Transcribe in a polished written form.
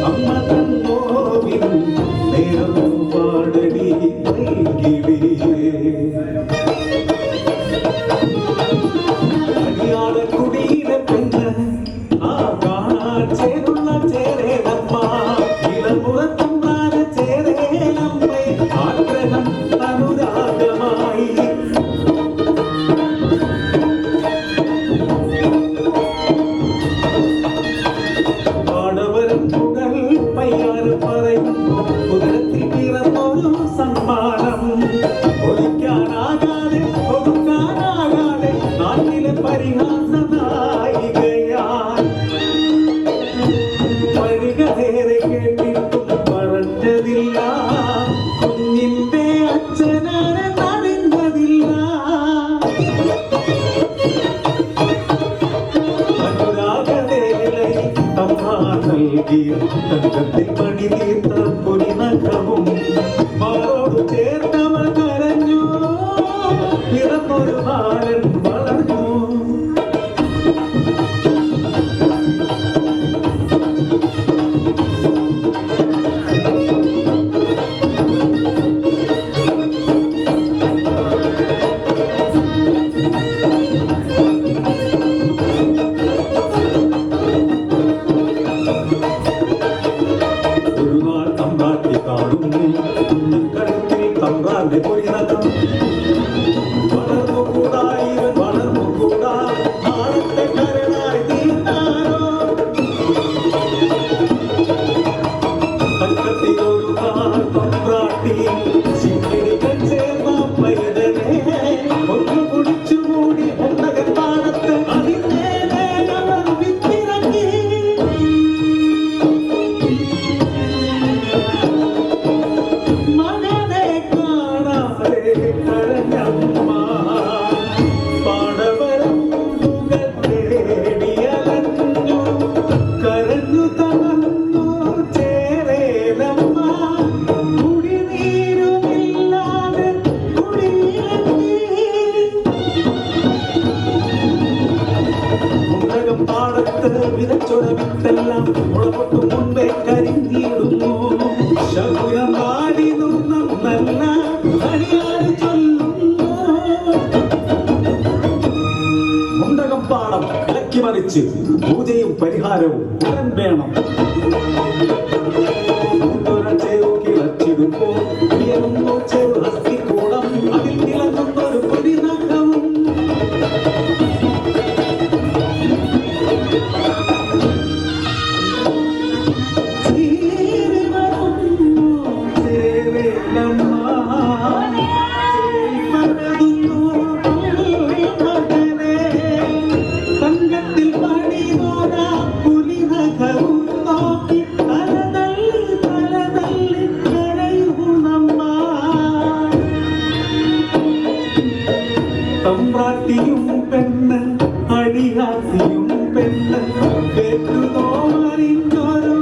അമ്മ തന്നോവിൻ നേരം പാടടി അടിയാള കുടിയിലെ പെണ്ണ് ആ കാണാ ചേരുള്ള ചേരേനമ്മ ഇളമുറത്തുണ്ടാന ചേരേനമ്മ ആഗ്രഹം അനുരാഗമായി കുതിരത്തിൽ പിറന്നൊരു സമ്മാനം ഒളിക്കാനാകാതെ ഒതുക്കാനാകാതെ നാട്ടിലെ പരിഹാസ നായികയാൽ വരികേറെ കേട്ടിട്ടും പറഞ്ഞതില്ല കുഞ്ഞിന്റെ അച്ഛനാരെ തടഞ്ഞതില്ല അനുരാഗവേലൈ തമ്മാ നൽകിയ തങ്കത്തിൽ പണി തീർത്ത പൊരിനഖവും മാറോട് ചേർത്തവൾ കരഞ്ഞു പിറന്നൊരു ബാലൻ വളർന്നു കഴുത്തിൽ തമ്പ്രാന്റെ പൊരിനഖം വളർന്നുകൂടാ ഇവൻ വളർന്നുകൂടാ നാളത്തെ കരനായി തീർന്നാരോ തക്കത്തിലൊരു നാൾ തമ്പ്രാട്ടി ചിമ്മിടികൾ ചേർന്ന പൈതനെ ഒന്ന് കുടിച്ചുകൂടി ഒന്നകൻ പാടത്ത് അതിന്റെ അവർ വിത്തിറങ്ങി പാടത്ത് വിതച്ചൊര വിത്തെല്ലാം മുളപൊട്ടു മുൻപേ കരിഞ്ഞിടുന്നു ശകുനം പാടി നല്ല അടിയാടി ചൊല്ലുന്നു മുണ്ടകം പാടം ഇളക്കി മറിച്ച് പൂജയും പരിഹാരവും ഉടൻ വേണം ചെറു കിളച്ചിടുമ്പോ ചെറു ഹസ്തിക്കൂടം അതിൽ തിളങ്ങുന്നൊരു പൊരിനഖവും തമ്പ്രാട്ടിയും പെണ്ണ് അടിഹാസിയും പെണ്ണ് കേട്ടുതോ അറിഞ്ഞൊരു